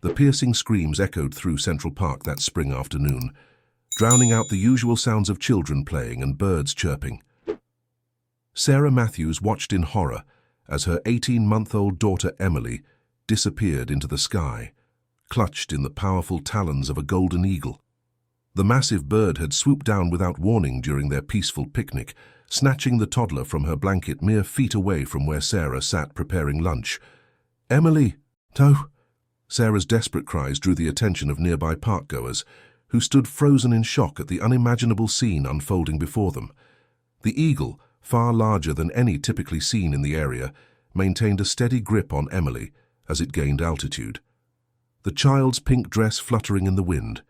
The piercing screams echoed through Central Park that spring afternoon, drowning out the usual sounds of children playing and birds chirping. Sarah Matthews watched in horror as her 18-month-old daughter Emily disappeared into the sky, clutched in the powerful talons of a golden eagle. The massive bird had swooped down without warning during their peaceful picnic, snatching the toddler from her blanket mere feet away from where Sarah sat preparing lunch. "Emily! No!" Sarah's desperate cries drew the attention of nearby parkgoers, who stood frozen in shock at the unimaginable scene unfolding before them. The eagle, far larger than any typically seen in the area, maintained a steady grip on Emily as it gained altitude. The child's pink dress fluttering in the wind.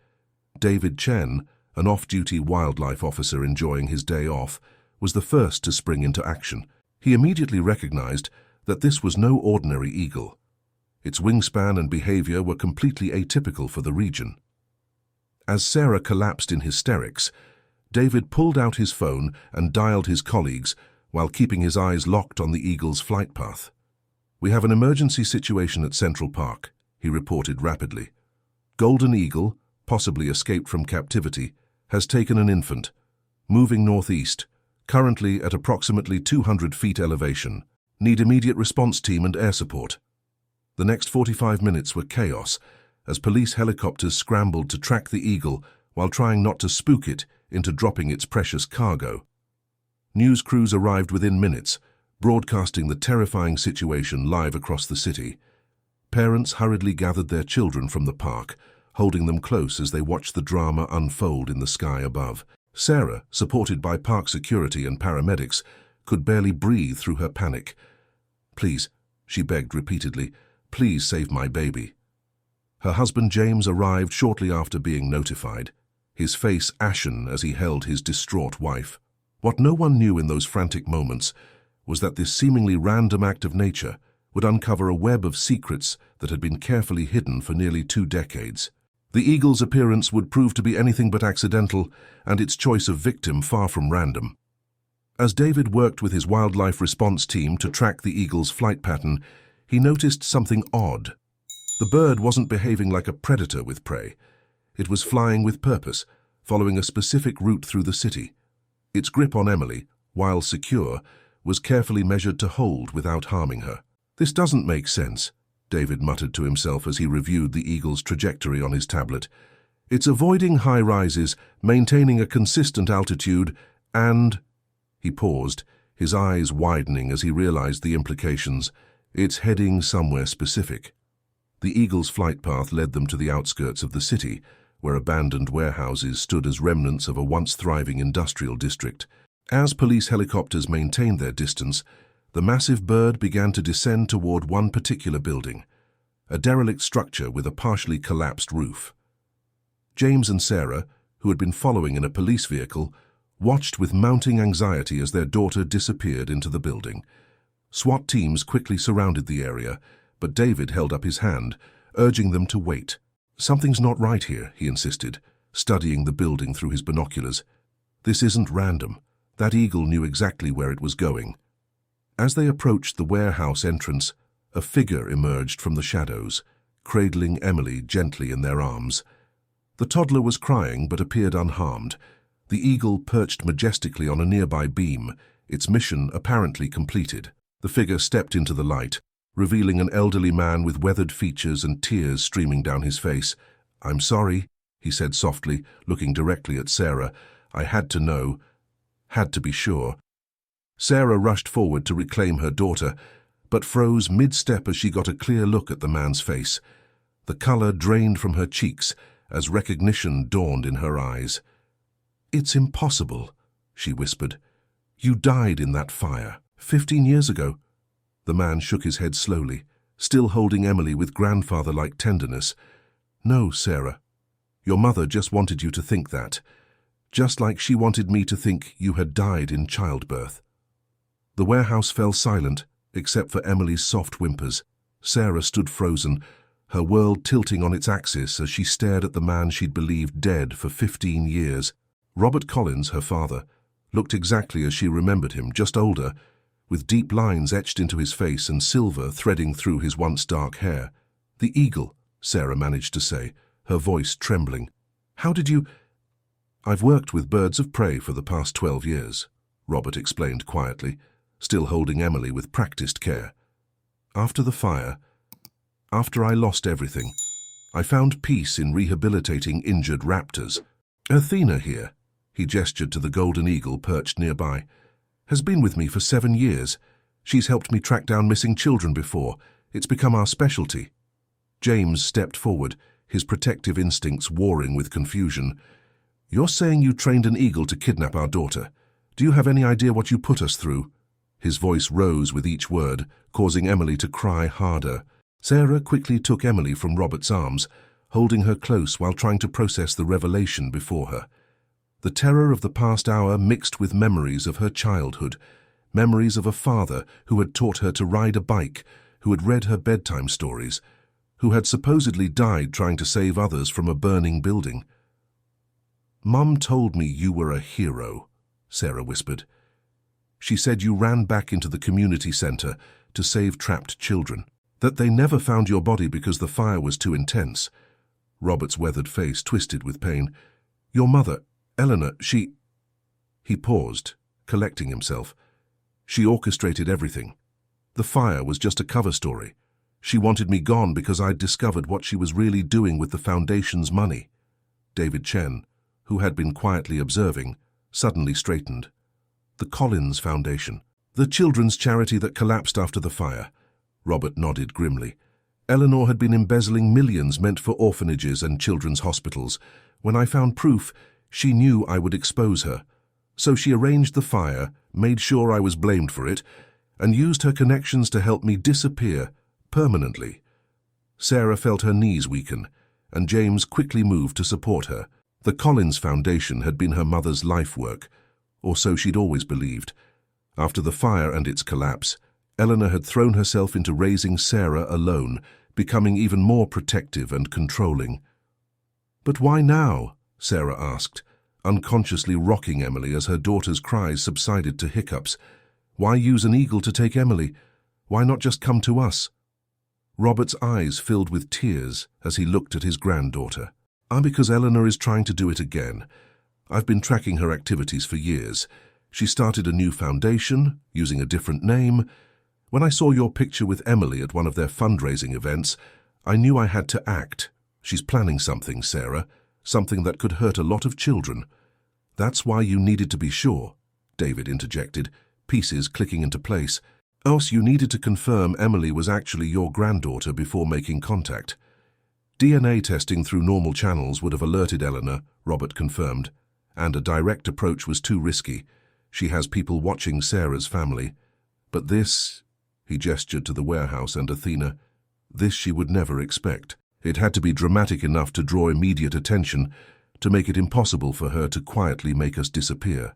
David Chen, an off-duty wildlife officer enjoying his day off, was the first to spring into action. He immediately recognized that this was no ordinary eagle. Its wingspan and behavior were completely atypical for the region. As Sarah collapsed in hysterics, David pulled out his phone and dialed his colleagues while keeping his eyes locked on the eagle's flight path. "We have an emergency situation at Central Park," he reported rapidly. "Golden eagle, possibly escaped from captivity, has taken an infant, moving northeast, currently at approximately 200 feet elevation. Need immediate response team and air support." The next 45 minutes were chaos as police helicopters scrambled to track the eagle while trying not to spook it into dropping its precious cargo. News crews arrived within minutes, broadcasting the terrifying situation live across the city. Parents hurriedly gathered their children from the park, holding them close as they watched the drama unfold in the sky above. Sarah, supported by park security and paramedics, could barely breathe through her panic. "Please," she begged repeatedly, "please save my baby." Her husband James arrived shortly after being notified, his face ashen as he held his distraught wife. What no one knew in those frantic moments was that this seemingly random act of nature would uncover a web of secrets that had been carefully hidden for nearly 2 decades. The eagle's appearance would prove to be anything but accidental, and its choice of victim far from random. As David worked with his wildlife response team to track the eagle's flight pattern, he noticed something odd. The bird wasn't behaving like a predator with prey. It was flying with purpose, following a specific route through the city. Its grip on Emily, while secure, was carefully measured to hold without harming her. "This doesn't make sense," David muttered to himself as he reviewed the eagle's trajectory on his tablet. "It's avoiding high rises, maintaining a consistent altitude, and—" He paused, his eyes widening as he realized the implications. "It's heading somewhere specific." The eagle's flight path led them to the outskirts of the city, where abandoned warehouses stood as remnants of a once thriving industrial district. As police helicopters maintained their distance, the massive bird began to descend toward one particular building, a derelict structure with a partially collapsed roof. James and Sarah, who had been following in a police vehicle, watched with mounting anxiety as their daughter disappeared into the building. SWAT teams quickly surrounded the area, but David held up his hand, urging them to wait. "Something's not right here," he insisted, studying the building through his binoculars. "This isn't random. That eagle knew exactly where it was going." As they approached the warehouse entrance, a figure emerged from the shadows, cradling Emily gently in their arms. The toddler was crying but appeared unharmed. The eagle perched majestically on a nearby beam, its mission apparently completed. The figure stepped into the light, revealing an elderly man with weathered features and tears streaming down his face. "I'm sorry," he said softly, looking directly at Sarah. "I had to know. Had to be sure." Sarah rushed forward to reclaim her daughter, but froze mid-step as she got a clear look at the man's face. The color drained from her cheeks as recognition dawned in her eyes. "It's impossible," she whispered. "You died in that fire 15 years ago." The man shook his head slowly, still holding Emily with grandfather-like tenderness. "No, Sarah. Your mother just wanted you to think that, just like she wanted me to think you had died in childbirth." The warehouse fell silent, except for Emily's soft whimpers. Sarah stood frozen, her world tilting on its axis as she stared at the man she'd believed dead for 15 years. Robert Collins, her father, looked exactly as she remembered him, just older, with deep lines etched into his face and silver threading through his once dark hair. The eagle, Sarah managed to say, her voice trembling. "How did you—" "I've worked with birds of prey for the past 12 years, Robert explained quietly, still holding Emily with practiced care. "After the fire, after I lost everything, I found peace in rehabilitating injured raptors. Athena here," he gestured to the golden eagle perched nearby, "has been with me for 7 years. She's helped me track down missing children before. It's become our specialty." James stepped forward, his protective instincts warring with confusion. "You're saying you trained an eagle to kidnap our daughter? Do you have any idea what you put us through?" His voice rose with each word, causing Emily to cry harder. Sarah quickly took Emily from Robert's arms, holding her close while trying to process the revelation before her. The terror of the past hour mixed with memories of her childhood, memories of a father who had taught her to ride a bike, who had read her bedtime stories, who had supposedly died trying to save others from a burning building. "Mum told me you were a hero," Sarah whispered. "She said you ran back into the community center to save trapped children, that they never found your body because the fire was too intense." Robert's weathered face twisted with pain. "Your mother, Eleanor, she—" He paused, collecting himself. "She orchestrated everything. The fire was just a cover story. She wanted me gone because I'd discovered what she was really doing with the Foundation's money." David Chen, who had been quietly observing, suddenly straightened. "The Collins Foundation, the children's charity that collapsed after the fire." Robert nodded grimly. "Eleanor had been embezzling millions meant for orphanages and children's hospitals. When I found proof, she knew I would expose her. So she arranged the fire, made sure I was blamed for it, and used her connections to help me disappear permanently." Sarah felt her knees weaken, and James quickly moved to support her. The Collins Foundation had been her mother's life work, or so she'd always believed. After the fire and its collapse, Eleanor had thrown herself into raising Sarah alone, becoming even more protective and controlling. "But why now?" Sarah asked, unconsciously rocking Emily as her daughter's cries subsided to hiccups. "Why use an eagle to take Emily? Why not just come to us?" Robert's eyes filled with tears as he looked at his granddaughter. "Because Eleanor is trying to do it again. I've been tracking her activities for years. She started a new foundation, using a different name. When I saw your picture with Emily at one of their fundraising events, I knew I had to act. She's planning something, Sarah, something that could hurt a lot of children." "That's why you needed to be sure," David interjected, pieces clicking into place. "Else you needed to confirm Emily was actually your granddaughter before making contact." "DNA testing through normal channels would have alerted Eleanor," Robert confirmed, "and a direct approach was too risky. She has people watching Sarah's family. But this," he gestured to the warehouse and Athena, "this she would never expect. It had to be dramatic enough to draw immediate attention, to make it impossible for her to quietly make us disappear."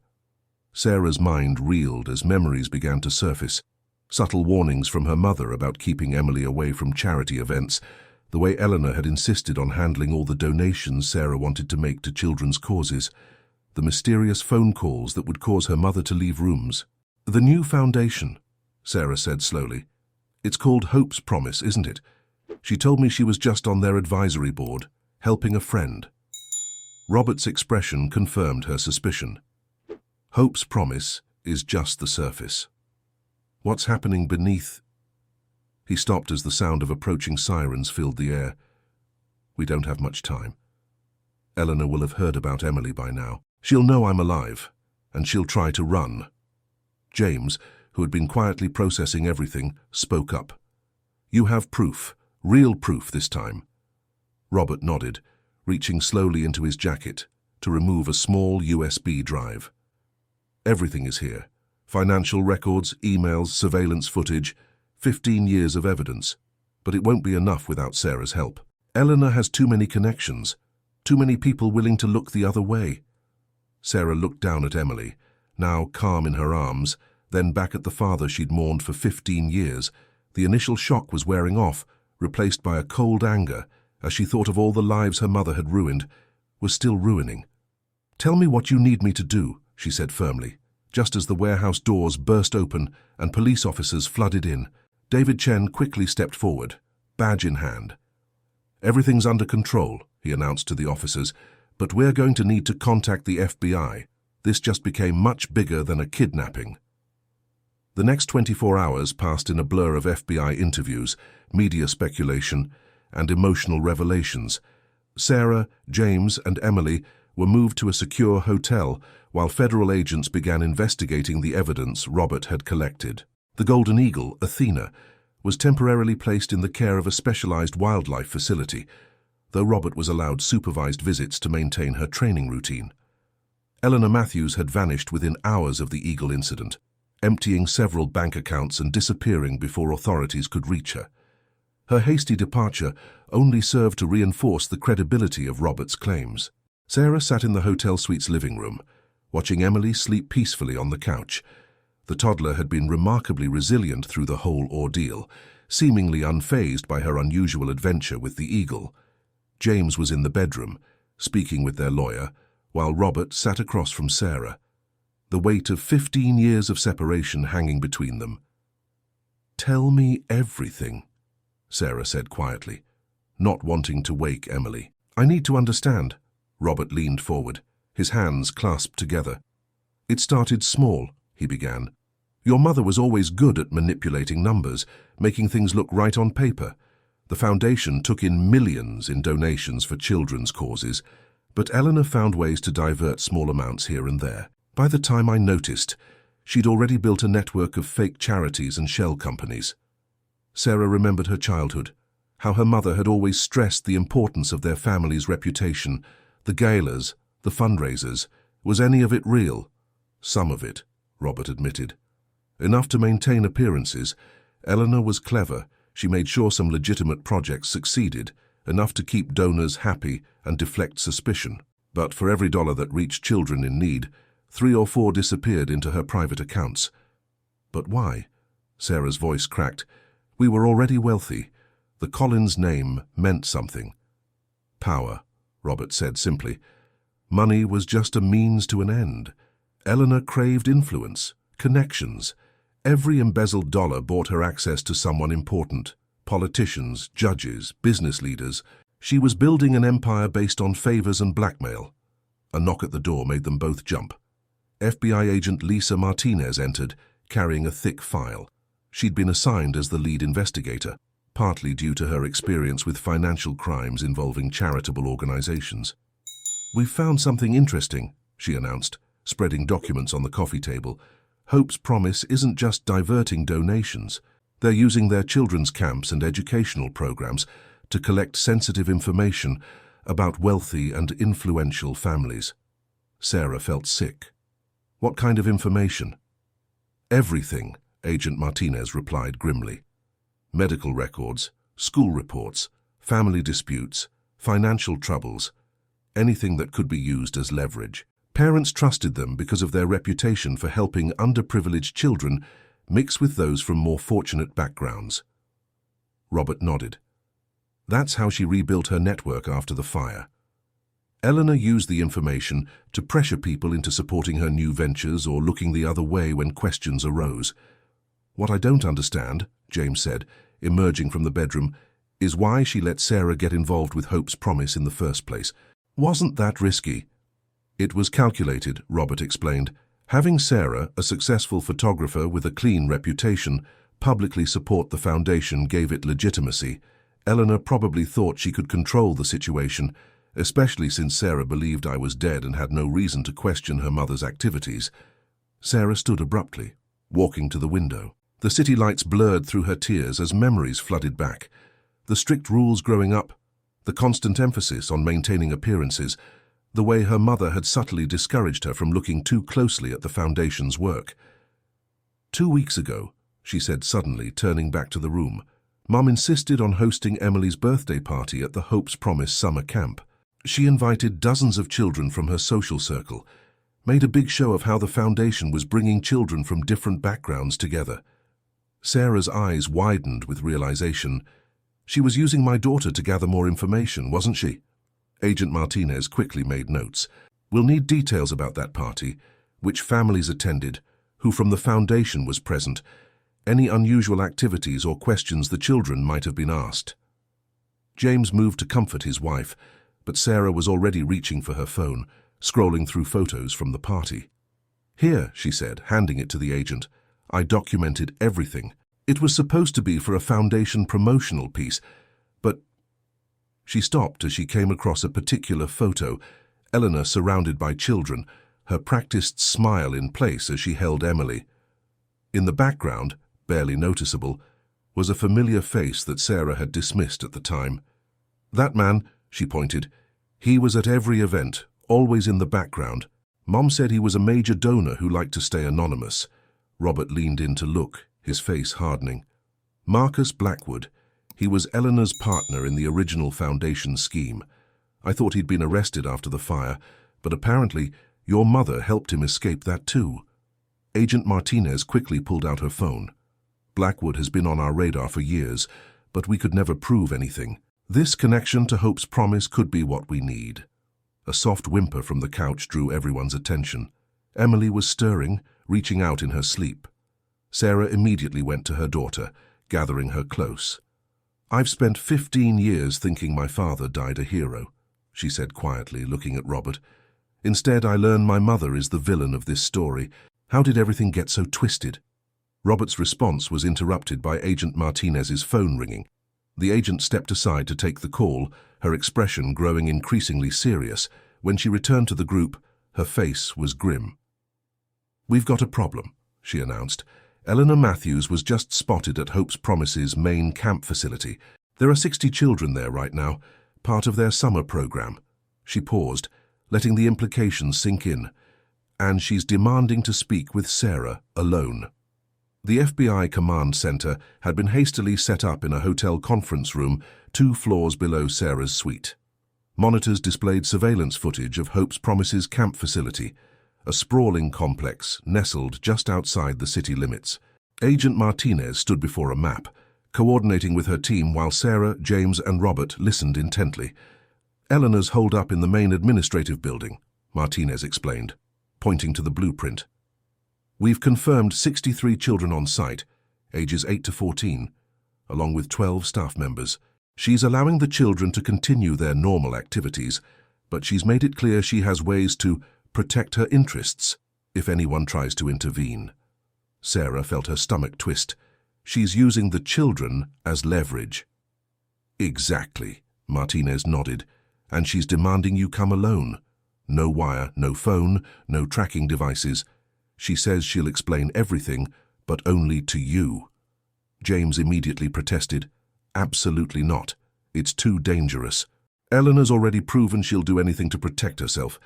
Sarah's mind reeled as memories began to surface. Subtle warnings from her mother about keeping Emily away from charity events, the way Eleanor had insisted on handling all the donations Sarah wanted to make to children's causes, the mysterious phone calls that would cause her mother to leave rooms. "The new foundation," Sarah said slowly. "It's called Hope's Promise, isn't it? She told me she was just on their advisory board, helping a friend." Robert's expression confirmed her suspicion. Hope's Promise is just the surface. What's happening beneath? He stopped as the sound of approaching sirens filled the air. "We don't have much time. Eleanor will have heard about Emily by now. She'll know I'm alive, and she'll try to run." James, who had been quietly processing everything, spoke up. "You have proof, real proof this time." Robert nodded, reaching slowly into his jacket to remove a small USB drive. "Everything is here. Financial records, emails, surveillance footage, 15 years of evidence. But it won't be enough without Sarah's help. Eleanor has too many connections, too many people willing to look the other way." Sarah looked down at Emily, now calm in her arms, then back at the father she'd mourned for 15 years. The initial shock was wearing off, replaced by a cold anger, as she thought of all the lives her mother had ruined, was still ruining. "Tell me what you need me to do," she said firmly, just as the warehouse doors burst open and police officers flooded in. David Chen quickly stepped forward, badge in hand. "Everything's under control," he announced to the officers, "but we're going to need to contact the FBI. This just became much bigger than a kidnapping." The next 24 hours passed in a blur of FBI interviews, media speculation, and emotional revelations. Sarah, James, and Emily were moved to a secure hotel while federal agents began investigating the evidence Robert had collected. The Golden Eagle, Athena, was temporarily placed in the care of a specialized wildlife facility, though Robert was allowed supervised visits to maintain her training routine. Eleanor Matthews had vanished within hours of the Eagle incident, emptying several bank accounts and disappearing before authorities could reach her. Her hasty departure only served to reinforce the credibility of Robert's claims. Sarah sat in the hotel suite's living room, watching Emily sleep peacefully on the couch. The toddler had been remarkably resilient through the whole ordeal, seemingly unfazed by her unusual adventure with the Eagle. James was in the bedroom, speaking with their lawyer, while Robert sat across from Sarah, the weight of 15 years of separation hanging between them. "Tell me everything," Sarah said quietly, not wanting to wake Emily. "I need to understand." Robert leaned forward, his hands clasped together. "It started small," he began. "Your mother was always good at manipulating numbers, making things look right on paper. The foundation took in millions in donations for children's causes, but Eleanor found ways to divert small amounts here and there. By the time I noticed, she'd already built a network of fake charities and shell companies." Sarah remembered her childhood, how her mother had always stressed the importance of their family's reputation, the galas, the fundraisers. Was any of it real? "Some of it," Robert admitted. "Enough to maintain appearances. Eleanor was clever. She made sure some legitimate projects succeeded, enough to keep donors happy and deflect suspicion. But for every dollar that reached children in need, 3 or 4 disappeared into her private accounts." "But why?" Sarah's voice cracked. "We were already wealthy. The Collins name meant something." "Power," Robert said simply. "Money was just a means to an end. Eleanor craved influence, connections. Every embezzled dollar bought her access to someone important. Politicians, judges, business leaders. She was building an empire based on favors and blackmail." A knock at the door made them both jump. FBI agent Lisa Martinez entered, carrying a thick file. She'd been assigned as the lead investigator, partly due to her experience with financial crimes involving charitable organizations. "We've found something interesting," she announced, spreading documents on the coffee table. "Hope's Promise isn't just diverting donations. They're using their children's camps and educational programs to collect sensitive information about wealthy and influential families." Sarah felt sick. "What kind of information?" "Everything," Agent Martinez replied grimly. "Medical records, school reports, family disputes, financial troubles, anything that could be used as leverage. Parents trusted them because of their reputation for helping underprivileged children mix with those from more fortunate backgrounds." Robert nodded. "That's how she rebuilt her network after the fire. Eleanor used the information to pressure people into supporting her new ventures or looking the other way when questions arose. What I don't understand," James said, emerging from the bedroom, "is why she let Sarah get involved with Hope's Promise in the first place. Wasn't that risky?" "It was calculated," Robert explained. "Having Sarah, a successful photographer with a clean reputation, publicly support the foundation gave it legitimacy. Eleanor probably thought she could control the situation, especially since Sarah believed I was dead and had no reason to question her mother's activities." Sarah stood abruptly, walking to the window. The city lights blurred through her tears as memories flooded back. The strict rules growing up, the constant emphasis on maintaining appearances, the way her mother had subtly discouraged her from looking too closely at the foundation's work. "2 weeks ago," she said suddenly, turning back to the room, "Mom insisted on hosting Emily's birthday party at the Hope's Promise summer camp. She invited dozens of children from her social circle, made a big show of how the foundation was bringing children from different backgrounds together." Sarah's eyes widened with realization. "She was using my daughter to gather more information, wasn't she?" Agent Martinez quickly made notes. "We'll need details about that party, which families attended, who from the foundation was present, any unusual activities or questions the children might have been asked." James moved to comfort his wife, but Sarah was already reaching for her phone, scrolling through photos from the party. "Here," she said, handing it to the agent. "I documented everything. It was supposed to be for a foundation promotional piece, but—" She stopped as she came across a particular photo, Eleanor surrounded by children, her practiced smile in place as she held Emily. In the background, barely noticeable, was a familiar face that Sarah had dismissed at the time. "That man," she pointed. "He was at every event, always in the background. Mom said he was a major donor who liked to stay anonymous." Robert leaned in to look, his face hardening. "Marcus Blackwood. He was Eleanor's partner in the original foundation scheme. I thought he'd been arrested after the fire, but apparently your mother helped him escape that too." Agent Martinez quickly pulled out her phone. "Blackwood has been on our radar for years, but we could never prove anything. This connection to Hope's promise could be what we need." A soft whimper from the couch drew everyone's attention. Emily was stirring, reaching out in her sleep. Sarah immediately went to her daughter, gathering her close. "I've spent 15 years thinking my father died a hero," she said quietly, looking at Robert. "Instead, I learn my mother is the villain of this story. How did everything get so twisted?" Robert's response was interrupted by Agent Martinez's phone ringing. The agent stepped aside to take the call, her expression growing increasingly serious. When she returned to the group, her face was grim. "We've got a problem," she announced. "Eleanor Matthews was just spotted at Hope's Promise's main camp facility. There are 60 children there right now, part of their summer program." She paused, letting the implications sink in. "And she's demanding to speak with Sarah alone." The FBI command center had been hastily set up in a hotel conference room 2 floors below Sarah's suite. Monitors displayed surveillance footage of Hope's Promise's camp facility, a sprawling complex nestled just outside the city limits. Agent Martinez stood before a map, coordinating with her team while Sarah, James, and Robert listened intently. "Eleanor's holed up in the main administrative building," Martinez explained, pointing to the blueprint. "We've confirmed 63 children on site, ages 8 to 14, along with 12 staff members. She's allowing the children to continue their normal activities, but she's made it clear she has ways to protect her interests if anyone tries to intervene." Sarah felt her stomach twist. "She's using the children as leverage." "Exactly," Martinez nodded. "And she's demanding you come alone. No wire, no phone, no tracking devices. She says she'll explain everything, but only to you." James immediately protested. "Absolutely not. It's too dangerous. Eleanor's already proven she'll do anything to protect herself."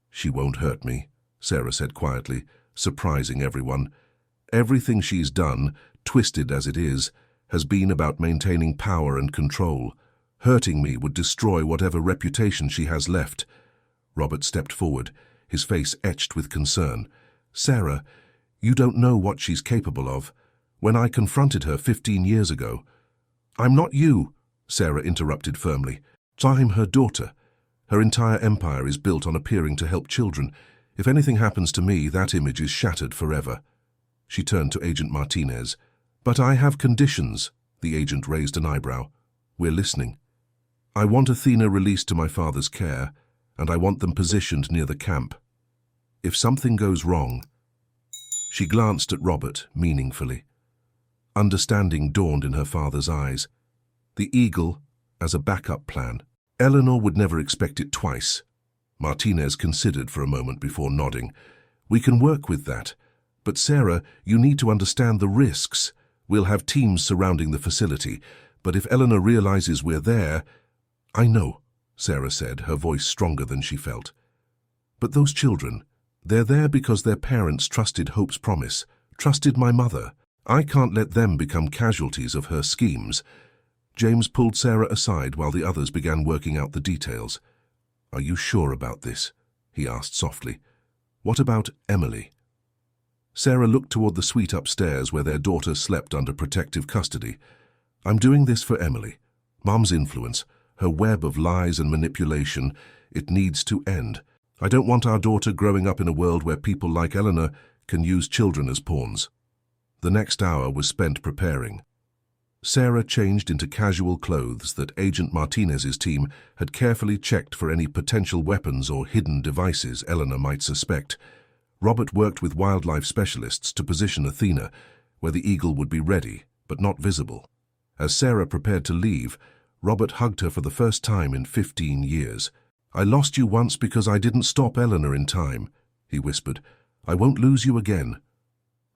"She won't hurt me," Sarah said quietly, surprising everyone. "Everything she's done, twisted as it is, has been about maintaining power and control. Hurting me would destroy whatever reputation she has left." Robert stepped forward, his face etched with concern. "Sarah, you don't know what she's capable of. When I confronted her 15 years ago—" "I'm not you," Sarah interrupted firmly. "I'm her daughter. Her entire empire is built on appearing to help children. If anything happens to me, that image is shattered forever." She turned to Agent Martinez. "But I have conditions." The agent raised an eyebrow. "We're listening." "I want Athena released to my father's care, and I want them positioned near the camp. If something goes wrong—" She glanced at Robert meaningfully. Understanding dawned in her father's eyes. The eagle as a backup plan. Eleanor would never expect it twice. Martinez considered for a moment before nodding. "We can work with that. But Sarah, you need to understand the risks. We'll have teams surrounding the facility, but if Eleanor realizes we're there—" "I know," Sarah said, her voice stronger than she felt. "But those children, they're there because their parents trusted Hope's Promise, trusted my mother. I can't let them become casualties of her schemes." James pulled Sarah aside while the others began working out the details. "Are you sure about this?" he asked softly. "What about Emily?" Sarah looked toward the suite upstairs where their daughter slept under protective custody. "I'm doing this for Emily. Mom's influence, her web of lies and manipulation, it needs to end. I don't want our daughter growing up in a world where people like Eleanor can use children as pawns." The next hour was spent preparing. Sarah changed into casual clothes that Agent Martinez's team had carefully checked for any potential weapons or hidden devices Eleanor might suspect. Robert worked with wildlife specialists to position Athena where the eagle would be ready, but not visible. As Sarah prepared to leave, Robert hugged her for the first time in 15 years. "I lost you once because I didn't stop Eleanor in time," he whispered. "I won't lose you again."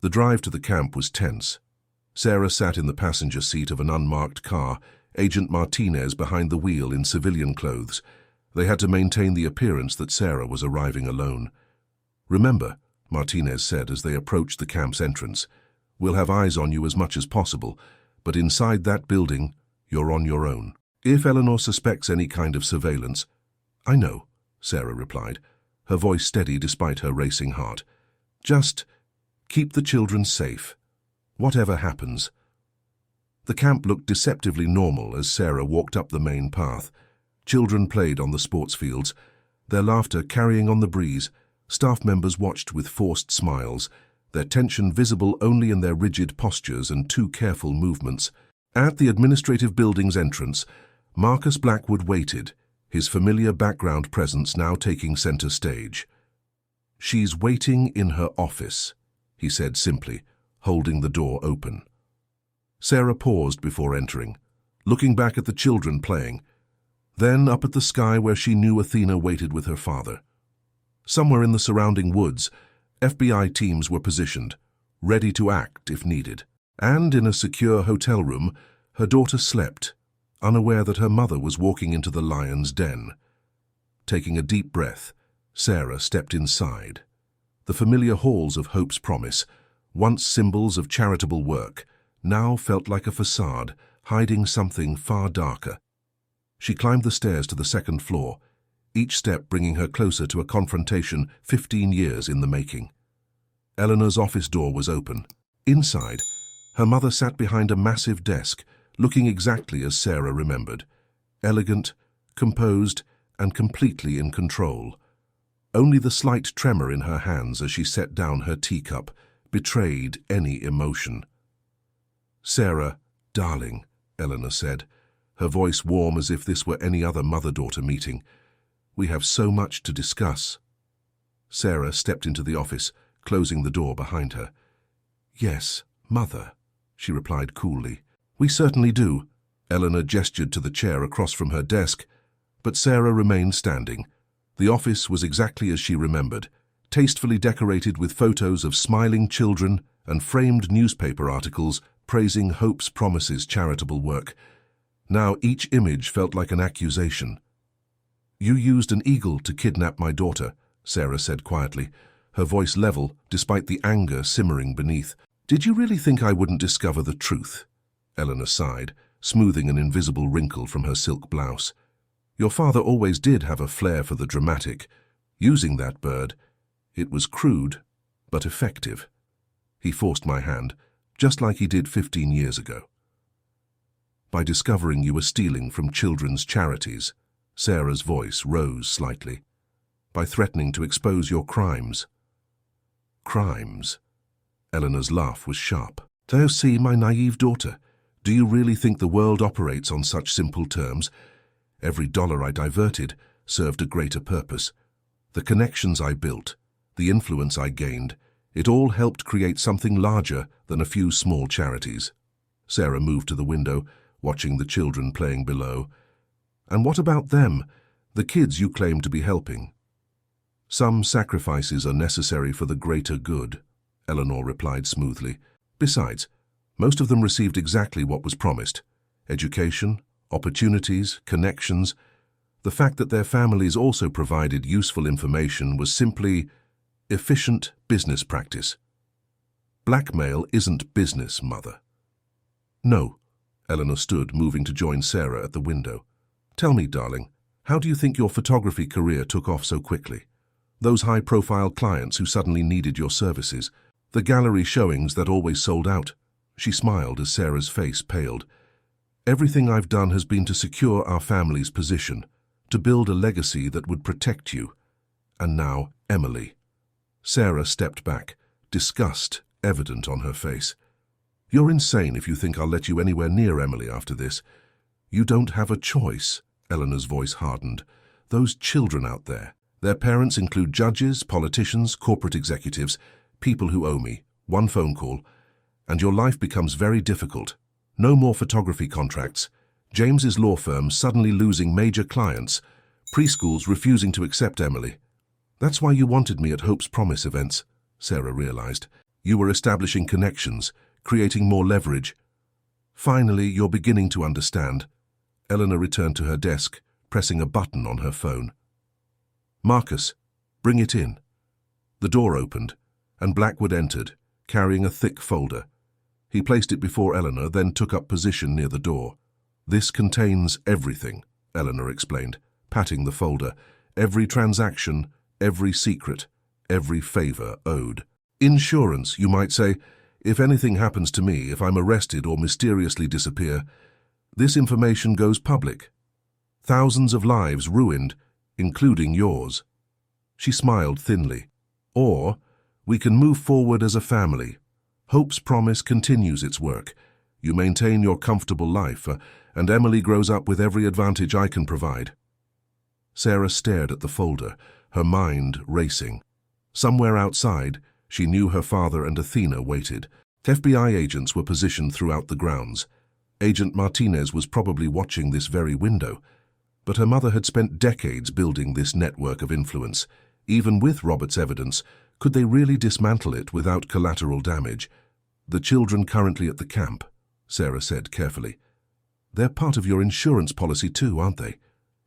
The drive to the camp was tense. Sarah sat in the passenger seat of an unmarked car, Agent Martinez behind the wheel in civilian clothes. They had to maintain the appearance that Sarah was arriving alone. "Remember," Martinez said as they approached the camp's entrance, "we'll have eyes on you as much as possible, but inside that building, you're on your own. If Eleanor suspects any kind of surveillance—" "I know," Sarah replied, her voice steady despite her racing heart. "Just keep the children safe, whatever happens." The camp looked deceptively normal as Sarah walked up the main path. Children played on the sports fields, their laughter carrying on the breeze. Staff members watched with forced smiles, their tension visible only in their rigid postures and too careful movements. At the administrative building's entrance, Marcus Blackwood waited, his familiar background presence now taking center stage. "She's waiting in her office," he said simply, holding the door open. Sarah paused before entering, looking back at the children playing, then up at the sky where she knew Athena waited with her father. Somewhere in the surrounding woods, FBI teams were positioned, ready to act if needed. And in a secure hotel room, her daughter slept, unaware that her mother was walking into the lion's den. Taking a deep breath, Sarah stepped inside. The familiar halls of Hope's Promise, once symbols of charitable work, now felt like a facade, hiding something far darker. She climbed the stairs to the second floor, each step bringing her closer to a confrontation 15 years in the making. Eleanor's office door was open. Inside, her mother sat behind a massive desk, looking exactly as Sarah remembered. Elegant, composed, and completely in control. Only the slight tremor in her hands as she set down her teacup betrayed any emotion. "Sarah, darling," Eleanor said, her voice warm as if this were any other mother-daughter meeting. "We have so much to discuss." Sarah stepped into the office, closing the door behind her. "Yes, Mother," she replied coolly. "We certainly do." Eleanor gestured to the chair across from her desk, but Sarah remained standing. The office was exactly as she remembered, tastefully decorated with photos of smiling children and framed newspaper articles praising Hope's Promise's charitable work. Now each image felt like an accusation. "You used an eagle to kidnap my daughter," Sarah said quietly, her voice level despite the anger simmering beneath. "Did you really think I wouldn't discover the truth?" Eleanor sighed, smoothing an invisible wrinkle from her silk blouse. "Your father always did have a flair for the dramatic. Using that bird, it was crude, but effective. He forced my hand, just like he did 15 years ago." "By discovering you were stealing from children's charities," Sarah's voice rose slightly. "By threatening to expose your crimes." "Crimes?" Eleanor's laugh was sharp. "Do you see, my naive daughter? Do you really think the world operates on such simple terms? Every dollar I diverted served a greater purpose. The connections I built, the influence I gained, it all helped create something larger than a few small charities." Sarah moved to the window, watching the children playing below. "And what about them, the kids you claim to be helping?" "Some sacrifices are necessary for the greater good," Eleanor replied smoothly. "Besides, most of them received exactly what was promised. Education, opportunities, connections. The fact that their families also provided useful information was simply efficient business practice." "Blackmail isn't business, Mother." "No." Eleanor stood, moving to join Sarah at the window. "Tell me, darling, how do you think your photography career took off so quickly? Those high-profile clients who suddenly needed your services, the gallery showings that always sold out." She smiled as Sarah's face paled. "Everything I've done has been to secure our family's position, to build a legacy that would protect you. And now, Emily." Sarah stepped back, disgust evident on her face. You're insane if you think I'll let you anywhere near Emily after this. You don't have a choice, Eleanor's voice hardened. Those children out there, their parents include judges, politicians, corporate executives, people who owe me. One phone call, and your life becomes very difficult. No more photography contracts. James's law firm suddenly losing major clients. Preschools refusing to accept Emily. That's why you wanted me at Hope's Promise events, Sarah realized. You were establishing connections, creating more leverage. Finally, you're beginning to understand. Eleanor returned to her desk, pressing a button on her phone. Marcus, bring it in. The door opened, and Blackwood entered, carrying a thick folder. He placed it before Eleanor, then took up position near the door. This contains everything, Eleanor explained, patting the folder. Every transaction, every secret, every favor owed. Insurance, you might say. If anything happens to me, if I'm arrested or mysteriously disappear, this information goes public. Thousands of lives ruined, including yours. She smiled thinly. Or, we can move forward as a family. Hope's Promise continues its work. You maintain your comfortable life, and Emily grows up with every advantage I can provide. Sarah stared at the folder, her mind racing. Somewhere outside, she knew her father and Athena waited. FBI agents were positioned throughout the grounds. Agent Martinez was probably watching this very window. But her mother had spent decades building this network of influence. Even with Robert's evidence, could they really dismantle it without collateral damage? The children currently at the camp, Sarah said carefully. They're part of your insurance policy too, aren't they?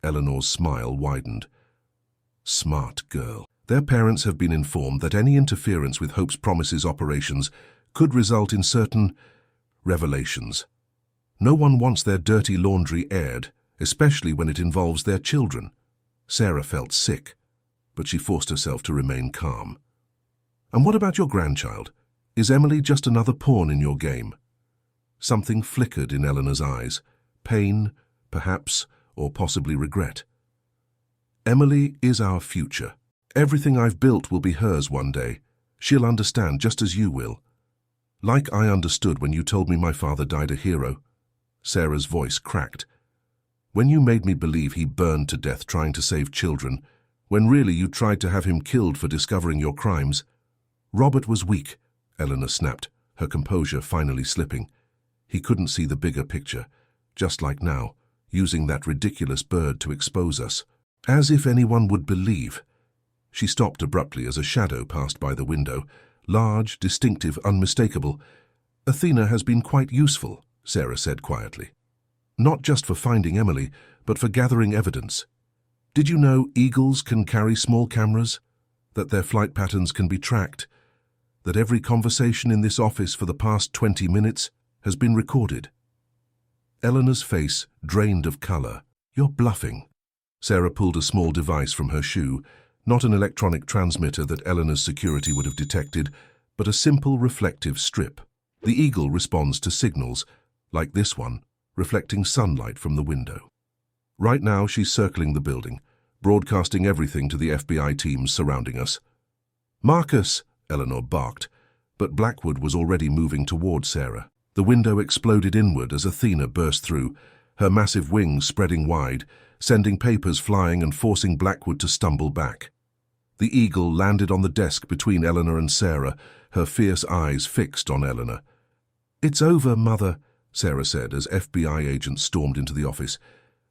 Eleanor's smile widened. Smart girl. Their parents have been informed that any interference with Hope's Promise's operations could result in certain revelations. No one wants their dirty laundry aired, especially when it involves their children. Sarah felt sick, but she forced herself to remain calm. And what about your grandchild? Is Emily just another pawn in your game? Something flickered in Eleanor's eyes. Pain, perhaps, or possibly regret. Emily is our future. Everything I've built will be hers one day. She'll understand just as you will. Like I understood when you told me my father died a hero. Sarah's voice cracked. When you made me believe he burned to death trying to save children, when really you tried to have him killed for discovering your crimes. Robert was weak, Eleanor snapped, her composure finally slipping. He couldn't see the bigger picture, just like now, using that ridiculous bird to expose us. As if anyone would believe. She stopped abruptly as a shadow passed by the window, large, distinctive, unmistakable. Athena has been quite useful, Sarah said quietly. Not just for finding Emily, but for gathering evidence. Did you know eagles can carry small cameras? That their flight patterns can be tracked? That every conversation in this office for the past 20 minutes has been recorded? Eleanor's face drained of color. You're bluffing. Sarah pulled a small device from her shoe, not an electronic transmitter that Eleanor's security would have detected, but a simple reflective strip. The eagle responds to signals, like this one, reflecting sunlight from the window. Right now, she's circling the building, broadcasting everything to the FBI teams surrounding us. Marcus, Eleanor barked, but Blackwood was already moving toward Sarah. The window exploded inward as Athena burst through, her massive wings spreading wide, sending papers flying and forcing Blackwood to stumble back. The eagle landed on the desk between Eleanor and Sarah, her fierce eyes fixed on Eleanor. It's over, Mother, Sarah said as FBI agents stormed into the office.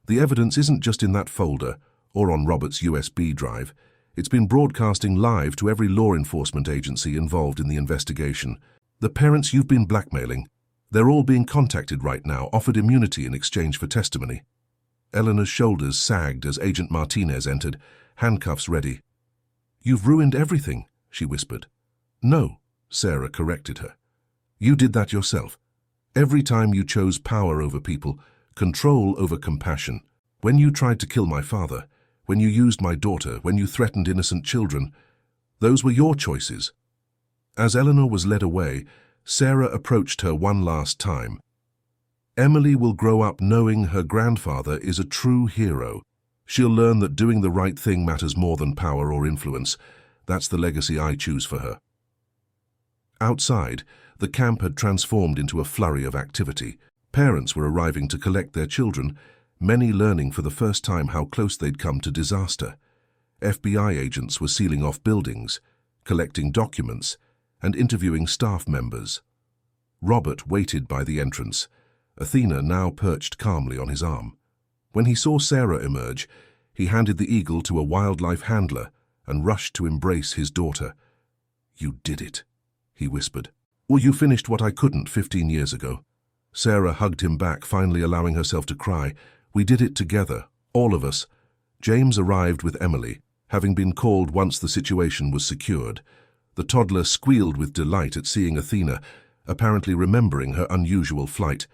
The evidence isn't just in that folder or on Robert's USB drive. It's been broadcasting live to every law enforcement agency involved in the investigation. The parents you've been blackmailing, they're all being contacted right now, offered immunity in exchange for testimony. Eleanor's shoulders sagged as Agent Martinez entered, handcuffs ready. You've ruined everything, she whispered. No, Sarah corrected her. You did that yourself. Every time you chose power over people, control over compassion. When you tried to kill my father, when you used my daughter, when you threatened innocent children, those were your choices. As Eleanor was led away, Sarah approached her one last time. Emily will grow up knowing her grandfather is a true hero. She'll learn that doing the right thing matters more than power or influence. That's the legacy I choose for her. Outside, The camp had transformed into a flurry of activity. Parents were arriving to collect their children, many learning for the first time how close they'd come to disaster. FBI agents were sealing off buildings, collecting documents, and interviewing staff members. Robert waited by the entrance, Athena now perched calmly on his arm. When he saw Sarah emerge, he handed the eagle to a wildlife handler and rushed to embrace his daughter. "You did it," he whispered. "Well, you finished what I couldn't 15 years ago." Sarah hugged him back, finally allowing herself to cry. "We did it together, all of us." James arrived with Emily, having been called once the situation was secured. The toddler squealed with delight at seeing Athena, apparently remembering her unusual flight.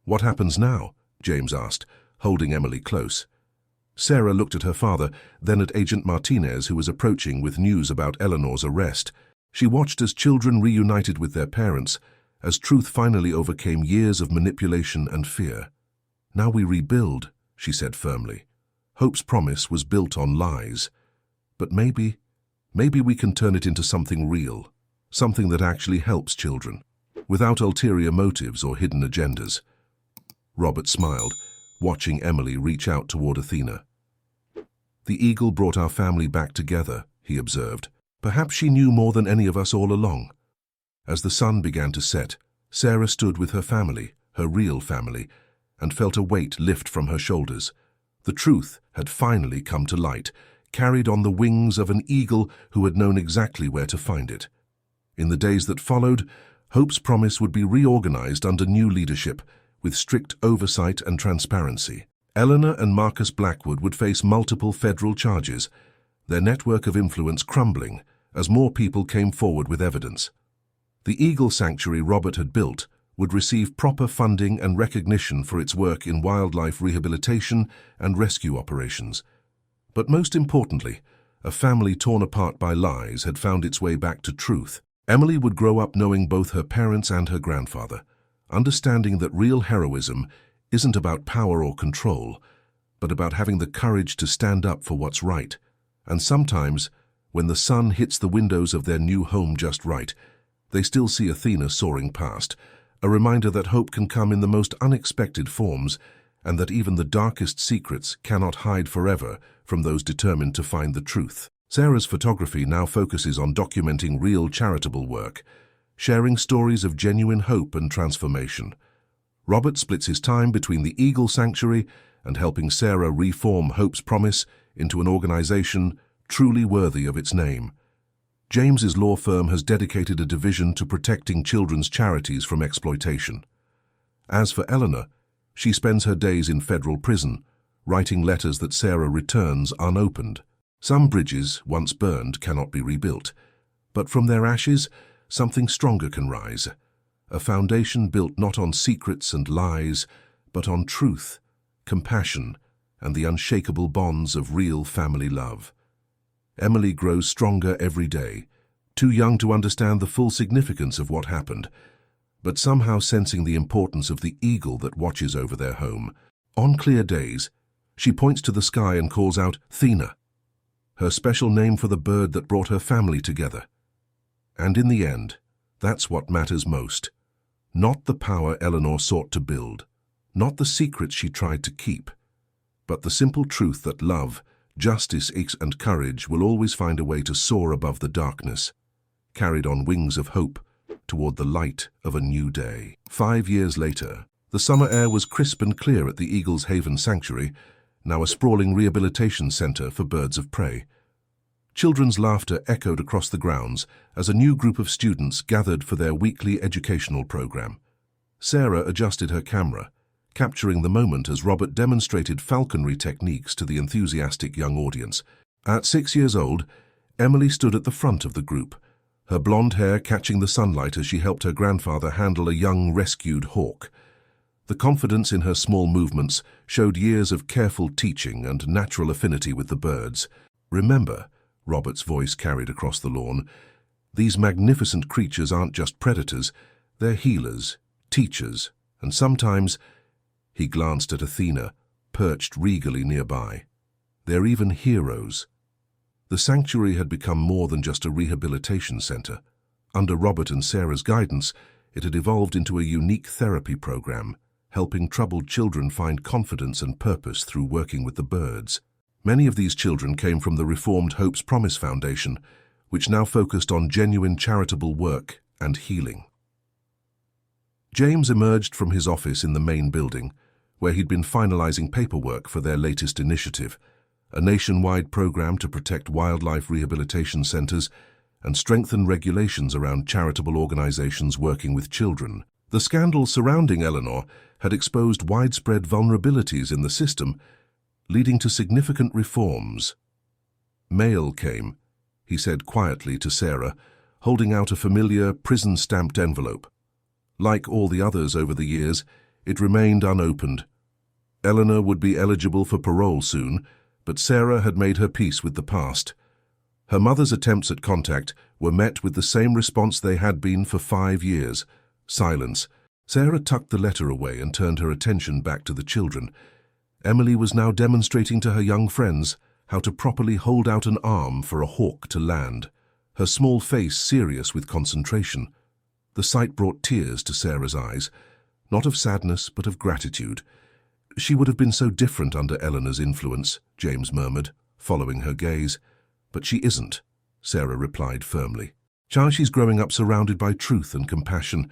"What happens now?" James asked, holding Emily close. Sarah looked at her father, then at Agent Martinez, who was approaching with news about Eleanor's arrest. She watched as children reunited with their parents, as truth finally overcame years of manipulation and fear. "Now we rebuild," she said firmly. "Hope's promise was built on lies. But maybe we can turn it into something real, something that actually helps children, without ulterior motives or hidden agendas." Robert smiled, watching Emily reach out toward Athena. "The eagle brought our family back together," he observed. "Perhaps she knew more than any of us all along." As the sun began to set, Sarah stood with her family, her real family, and felt a weight lift from her shoulders. The truth had finally come to light, carried on the wings of an eagle who had known exactly where to find it. In the days that followed, Hope's promise would be reorganized under new leadership, with strict oversight and transparency. Eleanor and Marcus Blackwood would face multiple federal charges, their network of influence crumbling as more people came forward with evidence. The Eagle Sanctuary Robert had built would receive proper funding and recognition for its work in wildlife rehabilitation and rescue operations. But most importantly, a family torn apart by lies had found its way back to truth. Emily would grow up knowing both her parents and her grandfather, understanding that real heroism isn't about power or control, but about having the courage to stand up for what's right. And sometimes, when the sun hits the windows of their new home just right, they still see Athena soaring past, a reminder that hope can come in the most unexpected forms, and that even the darkest secrets cannot hide forever from those determined to find the truth. Sarah's photography now focuses on documenting real charitable work, sharing stories of genuine hope and transformation. Robert splits his time between the Eagle Sanctuary and helping Sarah reform Hope's Promise into an organization truly worthy of its name. James's law firm has dedicated a division to protecting children's charities from exploitation. As for Eleanor, she spends her days in federal prison, writing letters that Sarah returns unopened. Some bridges, once burned, cannot be rebuilt, but from their ashes, something stronger can rise. A foundation built not on secrets and lies, but on truth, compassion, and the unshakable bonds of real family love. Emily grows stronger every day, too young to understand the full significance of what happened, but somehow sensing the importance of the eagle that watches over their home. On clear days, she points to the sky and calls out, "Thena," her special name for the bird that brought her family together. And in the end, that's what matters most. Not the power Eleanor sought to build, not the secrets she tried to keep, but the simple truth that love, justice, and courage will always find a way to soar above the darkness, carried on wings of hope toward the light of a new day. 5 years later, the summer air was crisp and clear at the Eagle's Haven Sanctuary, now a sprawling rehabilitation center for birds of prey. Children's laughter echoed across the grounds as a new group of students gathered for their weekly educational program. Sarah adjusted her camera, capturing the moment as Robert demonstrated falconry techniques to the enthusiastic young audience. At 6 years old, Emily stood at the front of the group, her blonde hair catching the sunlight as she helped her grandfather handle a young rescued hawk. The confidence in her small movements showed years of careful teaching and natural affinity with the birds. "Remember," Robert's voice carried across the lawn, "these magnificent creatures aren't just predators, they're healers, teachers, and sometimes—" he glanced at Athena, perched regally nearby. "They're even heroes." The sanctuary had become more than just a rehabilitation center. Under Robert and Sarah's guidance, it had evolved into a unique therapy program, helping troubled children find confidence and purpose through working with the birds. Many of these children came from the reformed Hope's Promise Foundation, which now focused on genuine charitable work and healing. James emerged from his office in the main building, where he'd been finalizing paperwork for their latest initiative, a nationwide program to protect wildlife rehabilitation centers and strengthen regulations around charitable organizations working with children. The scandal surrounding Eleanor had exposed widespread vulnerabilities in the system, leading to significant reforms. Mail came, he said quietly to Sarah, holding out a familiar prison-stamped envelope. Like all the others over the years, it remained unopened. Eleanor would be eligible for parole soon, but Sarah had made her peace with the past. Her mother's attempts at contact were met with the same response they had been for 5 years: silence. Sarah tucked the letter away and turned her attention back to the children. Emily was now demonstrating to her young friends how to properly hold out an arm for a hawk to land, her small face serious with concentration. The sight brought tears to Sarah's eyes, not of sadness but of gratitude. She would have been so different under Eleanor's influence, James murmured, following her gaze. But she isn't, Sarah replied firmly. She's growing up surrounded by truth and compassion.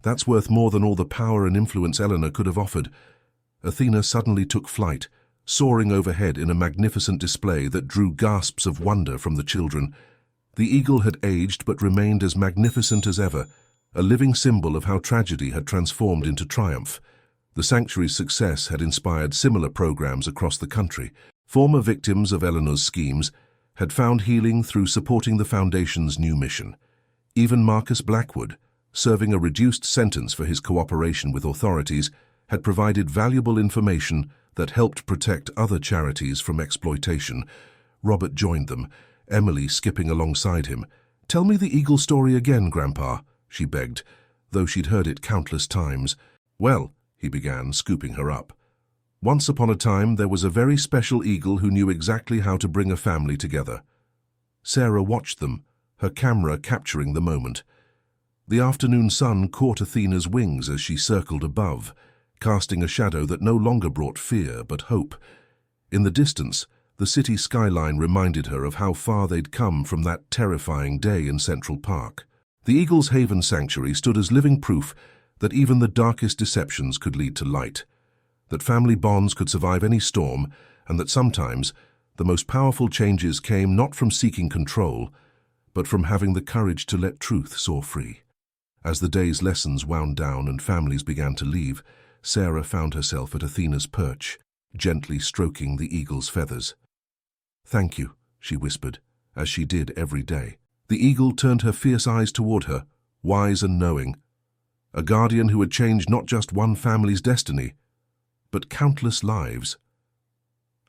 That's worth more than all the power and influence Eleanor could have offered. Athena suddenly took flight, soaring overhead in a magnificent display that drew gasps of wonder from the children. The eagle had aged but remained as magnificent as ever, a living symbol of how tragedy had transformed into triumph. The sanctuary's success had inspired similar programs across the country. Former victims of Eleanor's schemes had found healing through supporting the Foundation's new mission. Even Marcus Blackwood, serving a reduced sentence for his cooperation with authorities, had provided valuable information that helped protect other charities from exploitation. Robert joined them, Emily skipping alongside him. "Tell me the eagle story again, Grandpa," she begged, though she'd heard it countless times. "Well," he began, scooping her up. "Once upon a time, there was a very special eagle who knew exactly how to bring a family together." Sarah watched them, her camera capturing the moment. The afternoon sun caught Athena's wings as she circled above, casting a shadow that no longer brought fear but hope. In the distance, the city skyline reminded her of how far they'd come from that terrifying day in Central Park. The Eagle's Haven Sanctuary stood as living proof that even the darkest deceptions could lead to light, that family bonds could survive any storm, and that sometimes the most powerful changes came not from seeking control, but from having the courage to let truth soar free. As the day's lessons wound down and families began to leave, Sarah found herself at Athena's perch, gently stroking the eagle's feathers. "Thank you," she whispered, as she did every day. The eagle turned her fierce eyes toward her, wise and knowing, a guardian who had changed not just one family's destiny, but countless lives.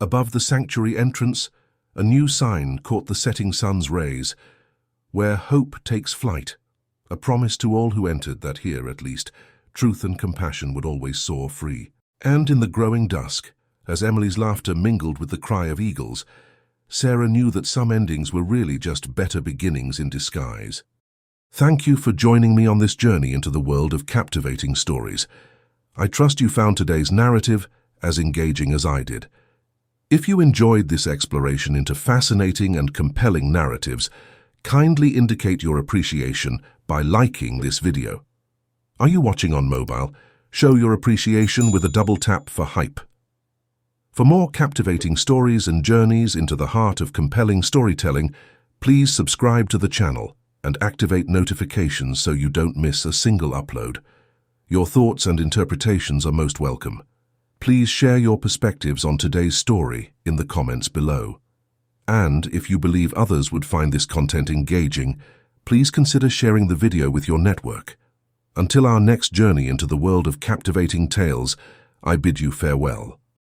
Above the sanctuary entrance, a new sign caught the setting sun's rays, "Where hope takes flight," a promise to all who entered that here, at least, truth and compassion would always soar free. And in the growing dusk, as Emily's laughter mingled with the cry of eagles, Sarah knew that some endings were really just better beginnings in disguise. Thank you for joining me on this journey into the world of captivating stories. I trust you found today's narrative as engaging as I did. If you enjoyed this exploration into fascinating and compelling narratives, kindly indicate your appreciation by liking this video. Are you watching on mobile? Show your appreciation with a double tap for hype. For more captivating stories and journeys into the heart of compelling storytelling, please subscribe to the channel and activate notifications so you don't miss a single upload. Your thoughts and interpretations are most welcome. Please share your perspectives on today's story in the comments below. And if you believe others would find this content engaging, please consider sharing the video with your network. Until our next journey into the world of captivating tales, I bid you farewell.